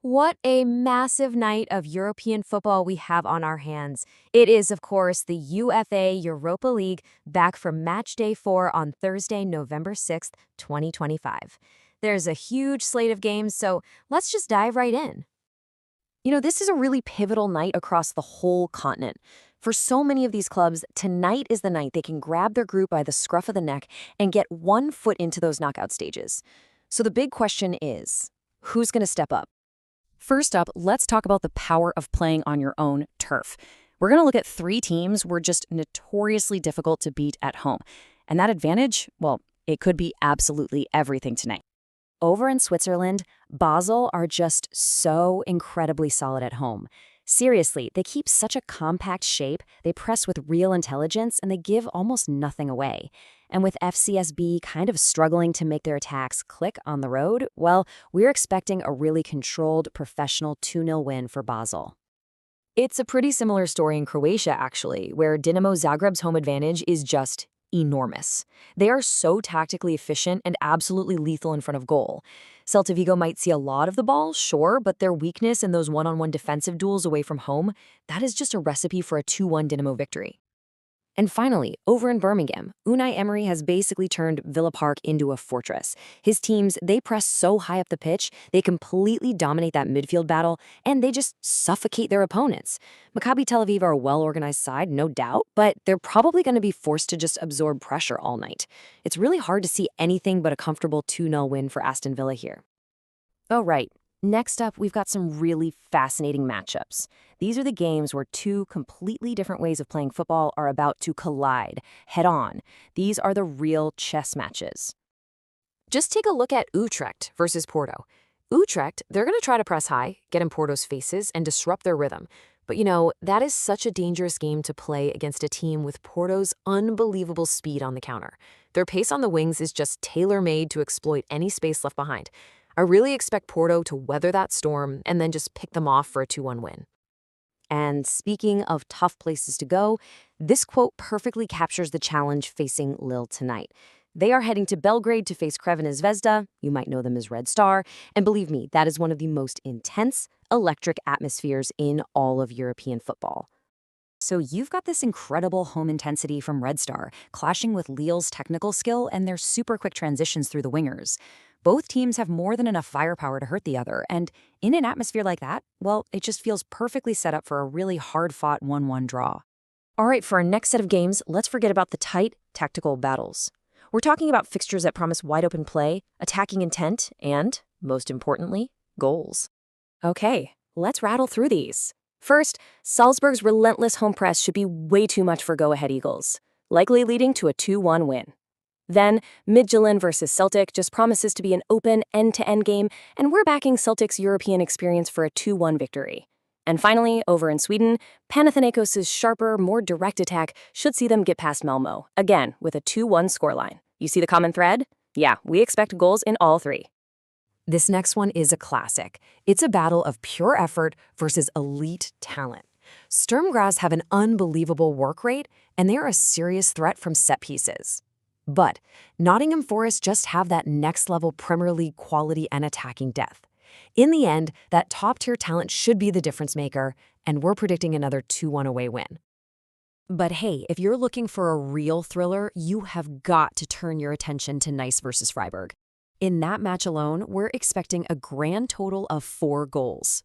What a massive night of European football we have on our hands. It is, of course, the UEFA Europa League back for Matchday 4 on Thursday, November 6th, 2025. There's a huge slate of games, so let's just dive right in. This is a really pivotal night across the whole continent. For so many of these clubs, tonight is the night they can grab their group by the scruff of the neck and get one foot into those knockout stages. So the big question is, who's going to step up? First up, let's talk about the power of playing on your own turf. We're going to look at three teams we're just notoriously difficult to beat at home. And that advantage, well, it could be absolutely everything tonight. Over in Switzerland, Basel are just so incredibly solid at home. Seriously, they keep such a compact shape, they press with real intelligence, and they give almost nothing away. And with FCSB kind of struggling to make their attacks click on the road, well, we're expecting a really controlled, professional 2-0 win for Basel. It's a pretty similar story in Croatia, actually, where Dinamo Zagreb's home advantage is just enormous. They are so tactically efficient and absolutely lethal in front of goal. Celta Vigo might see a lot of the ball, sure, but their weakness in those one-on-one defensive duels away from home, that is just a recipe for a 2-1 Dinamo victory. And finally, over in Birmingham, Unai Emery has basically turned Villa Park into a fortress. His teams, they press so high up the pitch, they completely dominate that midfield battle, and they just suffocate their opponents. Maccabi Tel Aviv are a well-organized side, no doubt, but they're probably going to be forced to just absorb pressure all night. It's really hard to see anything but a comfortable 2-0 win for Aston Villa here. Oh, right. Next up, we've got some really fascinating matchups. These are the games where two completely different ways of playing football are about to collide, head-on. These are the real chess matches. Just take a look at Utrecht versus Porto. Utrecht, they're going to try to press high, get in Porto's faces, and disrupt their rhythm. But that is such a dangerous game to play against a team with Porto's unbelievable speed on the counter. Their pace on the wings is just tailor-made to exploit any space left behind. I really expect Porto to weather that storm and then just pick them off for a 2-1 win. And speaking of tough places to go, this quote perfectly captures the challenge facing Lille tonight. They are heading to Belgrade to face Crvena Zvezda, you might know them as Red Star, and believe me, that is one of the most intense, electric atmospheres in all of European football. So you've got this incredible home intensity from Red Star, clashing with Lille's technical skill and their super quick transitions through the wingers. Both teams have more than enough firepower to hurt the other, and in an atmosphere like that, well, it just feels perfectly set up for a really hard-fought 1-1 draw. All right, for our next set of games, let's forget about the tight, tactical battles. We're talking about fixtures that promise wide-open play, attacking intent, and, most importantly, goals. Okay, let's rattle through these. First, Salzburg's relentless home press should be way too much for go-ahead Eagles, likely leading to a 2-1 win. Then, Midtjylland versus Celtic just promises to be an open, end-to-end game, and we're backing Celtic's European experience for a 2-1 victory. And finally, over in Sweden, Panathinaikos' sharper, more direct attack should see them get past Malmö, again with a 2-1 scoreline. You see the common thread? Yeah, we expect goals in all three. This next one is a classic. It's a battle of pure effort versus elite talent. Sturm Graz have an unbelievable work rate, and they are a serious threat from set pieces. But Nottingham Forest just have that next-level Premier League quality and attacking depth. In the end, that top-tier talent should be the difference maker, and we're predicting another 2-1 away win. But hey, if you're looking for a real thriller, you have got to turn your attention to Nice versus Freiburg. In that match alone, we're expecting a grand total of 4 goals.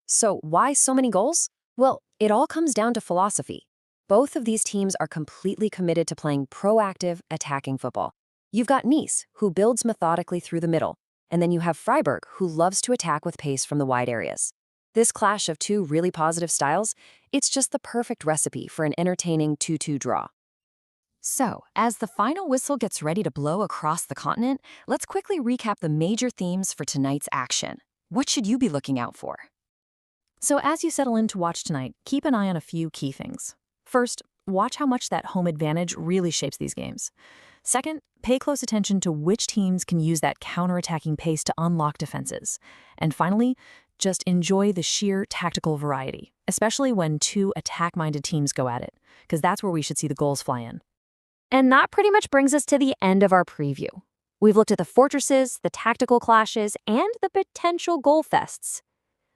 So why so many goals? Well, it all comes down to philosophy. Both of these teams are completely committed to playing proactive, attacking football. You've got Nice, who builds methodically through the middle, and then you have Freiburg, who loves to attack with pace from the wide areas. This clash of two really positive styles, it's just the perfect recipe for an entertaining 2-2 draw. So, as the final whistle gets ready to blow across the continent, let's quickly recap the major themes for tonight's action. What should you be looking out for? So as you settle in to watch tonight, keep an eye on a few key things. First, watch how much that home advantage really shapes these games. Second, pay close attention to which teams can use that counterattacking pace to unlock defenses. And finally, just enjoy the sheer tactical variety, especially when two attack-minded teams go at it, because that's where we should see the goals fly in. And that pretty much brings us to the end of our preview. We've looked at the fortresses, the tactical clashes, and the potential goal fests.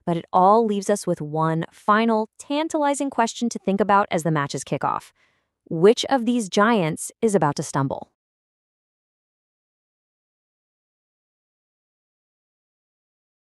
But it all leaves us with one final, tantalizing question to think about as the matches kick off. Which of these giants is about to stumble?